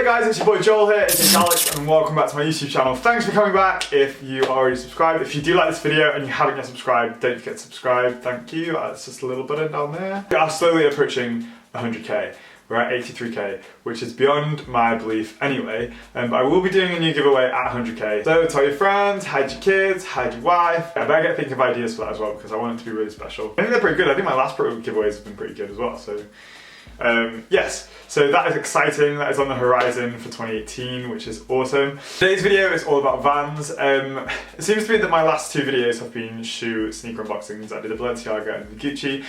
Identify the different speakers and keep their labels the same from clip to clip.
Speaker 1: G'day guys, it's your boy Joel here, it's Gallucks, and welcome back to my YouTube channel. Thanks for coming back if you are already subscribed. If you do like this video and you haven't yet subscribed, don't forget to subscribe, thank you. It's just a little button down there. We are slowly approaching 100k. We're at 83k, which is beyond my belief anyway, but I will be doing a new giveaway at 100k. So tell your friends, hide your kids, hide your wife. I better get thinking of ideas for that as well because I want it to be really special. I think they're pretty good. I think my last giveaways have been pretty good as well, so yes, so that is exciting. That is on the horizon for 2018, which is awesome. Today's video is all about Vans. It seems to be that my last two videos have been sneaker unboxings. I did the Balenciaga and the Gucci.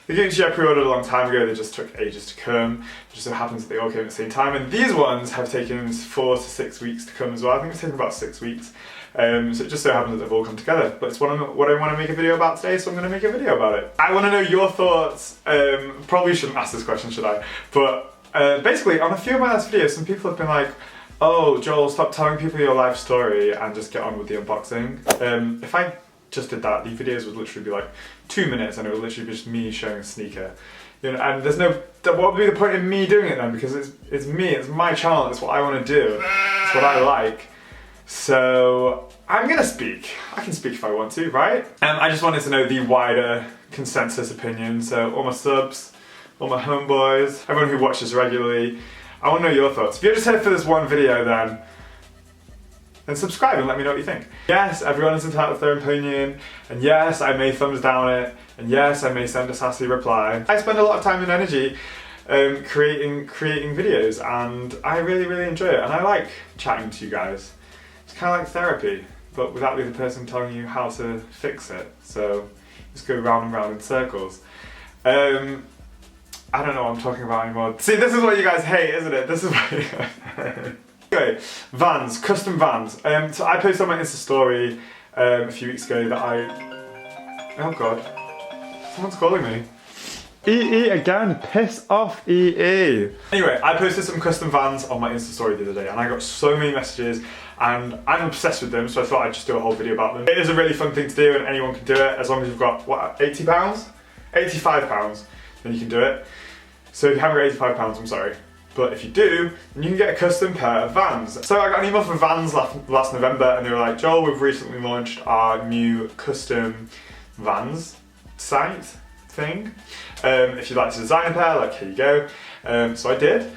Speaker 1: The Gucci I pre-ordered a long time ago, they just took ages to come. It just so happens that they all came at the same time, and these ones have taken 4 to 6 weeks to come as well. I think it's taken about 6 weeks. So it just so happens that they've all come together. But it's what I want to make a video about today, so I'm going to make a video about it. I want to know your thoughts. Probably shouldn't ask this question, should I? But basically, on a few of my last videos, some people have been like, oh, Joel, stop telling people your life story and just get on with the unboxing. If I just did that, these videos would literally be like 2 minutes and it would literally be just me showing a sneaker. You know, and there's no, what would be the point in me doing it then? Because it's me, it's my channel, it's what I want to do, it's what I like. So I'm gonna speak. I can speak if I want to, right? I just wanted to know the wider consensus opinion. So all my subs, all my homeboys, everyone who watches regularly, I want to know your thoughts. If you're just here for this one video, then subscribe and let me know what you think. Yes, everyone is entitled to their opinion, and yes, I may thumbs down it, and yes, I may send a sassy reply. I spend a lot of time and energy creating videos, and I really enjoy it, and I like chatting to you guys. It's kind of like therapy, but without being the person telling you how to fix it. So just go round and round in circles. I don't know what I'm talking about anymore. See, this is what you guys hate, isn't it? This is what you guys hate. Anyway, Vans, custom Vans. So I posted on my Insta story a few weeks ago that oh god, someone's calling me. EE again, piss off EE. Anyway, I posted some custom Vans on my Insta story the other day and I got so many messages and I'm obsessed with them, so I thought I'd just do a whole video about them. It is a really fun thing to do and anyone can do it as long as you've got, what, £80? £85, then you can do it. So if you haven't got £85, I'm sorry. But if you do, then you can get a custom pair of Vans. So I got an email from Vans last November and they were like, Joel, we've recently launched our new custom Vans site thing. If you'd like to design a pair, like here you go. So I did.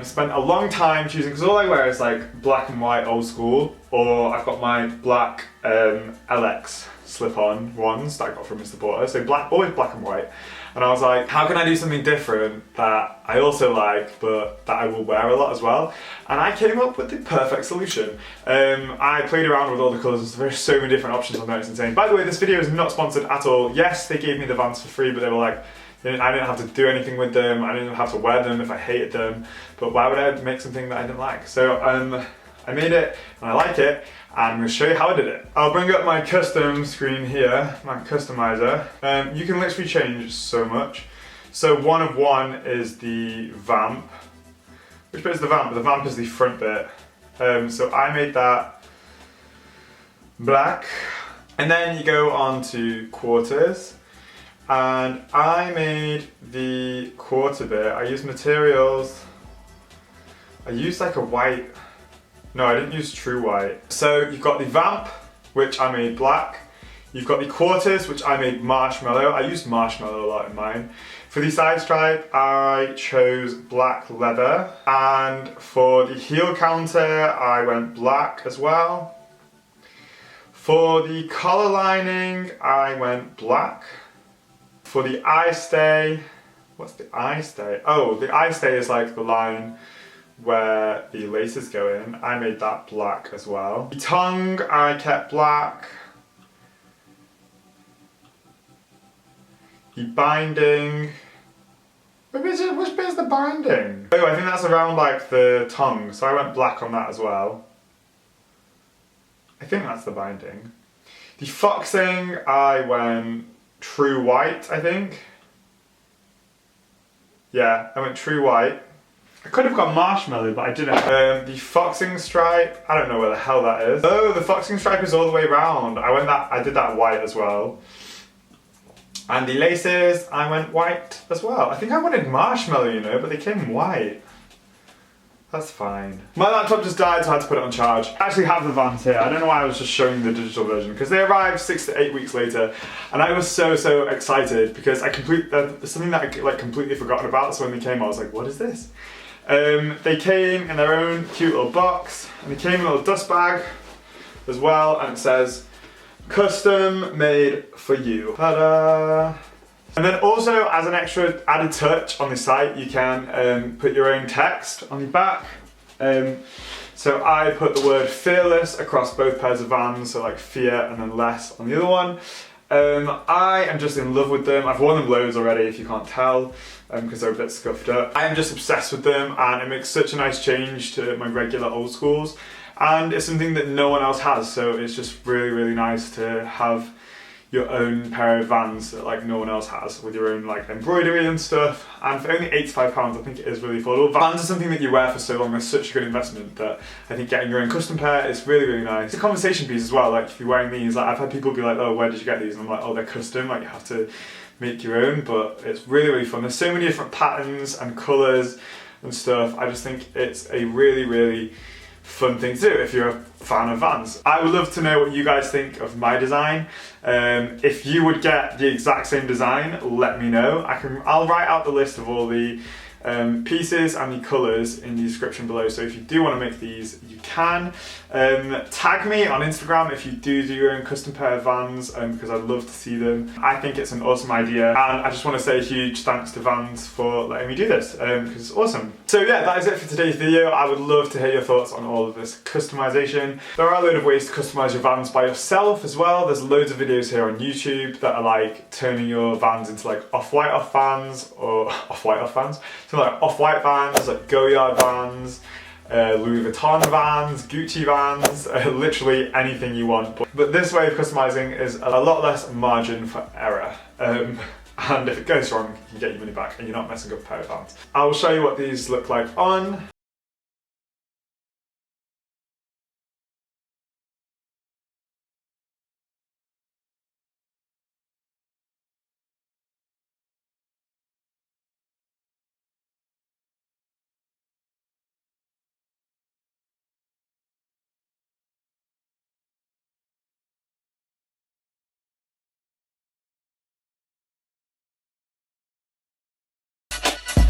Speaker 1: Spent a long time choosing, because all I wear is like black and white old school, or I've got my black LX slip-on ones that I got from Mr. Porter. So always black and white. And I was like, how can I do something different that I also like, but that I will wear a lot as well? And I came up with the perfect solution. I played around with all the colours, there's so many different options on there, it's insane. By the way, this video is not sponsored at all. Yes, they gave me the Vans for free, but they were like, I didn't have to do anything with them, I didn't have to wear them if I hated them, but why would I make something that I didn't like? So I made it, and I like it, and I'm going to show you how I did it. I'll bring up my custom screen here, my customizer. You can literally change so much. So one of one is the vamp. Which bit is the vamp? The vamp is the front bit. So I made that black. And then you go on to quarters. And I made the quarter bit. I used materials. I used like a white. No, I didn't use true white. So you've got the vamp, which I made black. You've got the quarters, which I made marshmallow. I used marshmallow a lot in mine. For the side stripe, I chose black leather. And for the heel counter, I went black as well. For the collar lining, I went black. For the eye stay, what's the eye stay? Oh, the eye stay is like the line where the laces go in. I made that black as well. The tongue I kept black. The binding, which bit is the binding? Oh, I think that's around like the tongue, so I went black on that as well. I think that's the binding. The foxing I went true white, I think. Yeah, I went true white. I could have got marshmallow, but I didn't. The foxing stripe, I don't know where the hell that is. Oh, the foxing stripe is all the way around. I did that white as well. And the laces, I went white as well. I think I wanted marshmallow, you know, but they came white. That's fine. My laptop just died, so I had to put it on charge. I actually have the Vans here. I don't know why I was just showing the digital version, because they arrived 6 to 8 weeks later, and I was so excited because something that I like completely forgotten about. So when they came, I was like, what is this? They came in their own cute little box, and they came in a little dust bag as well, and it says, custom made for you. Ta-da! And then also, as an extra added touch on the site, you can put your own text on the back. So I put the word fearless across both pairs of Vans, so like fear and then less on the other one. I am just in love with them. I've worn them loads already, if you can't tell, because they're a bit scuffed up. I am just obsessed with them, and it makes such a nice change to my regular old schools. And it's something that no one else has, so it's just really nice to have your own pair of Vans that like no one else has, with your own like embroidery and stuff. And for only £85, I think it is really affordable. Vans are something that you wear for so long, they're such a good investment that I think getting your own custom pair is really nice. It's a conversation piece as well, like if you're wearing these, like I've had people be like, oh, where did you get these? And I'm like, oh, they're custom, like you have to make your own, but it's really fun. There's so many different patterns and colours and stuff. I just think it's a really fun thing to do if you're a fan of Vans. I would love to know what you guys think of my design. If you would get the exact same design, let me know. I'll write out the list of all the pieces and the colours in the description below, so if you do want to make these, you can. Tag me on Instagram if you do your own custom pair of Vans, because I'd love to see them. I think it's an awesome idea, and I just want to say a huge thanks to Vans for letting me do this, because it's awesome. So yeah, that is it for today's video. I would love to hear your thoughts on all of this customization. There are a load of ways to customize your Vans by yourself as well. There's loads of videos here on YouTube that are like turning your Vans into like off-white off Vans, or off-white off Vans. So like off-white Vans, like Go-Yard Vans, Louis Vuitton Vans, Gucci Vans, literally anything you want. But this way of customizing is a lot less margin for error. And if it goes wrong, you can get your money back and you're not messing up a pair of Vans. I will show you what these look like on.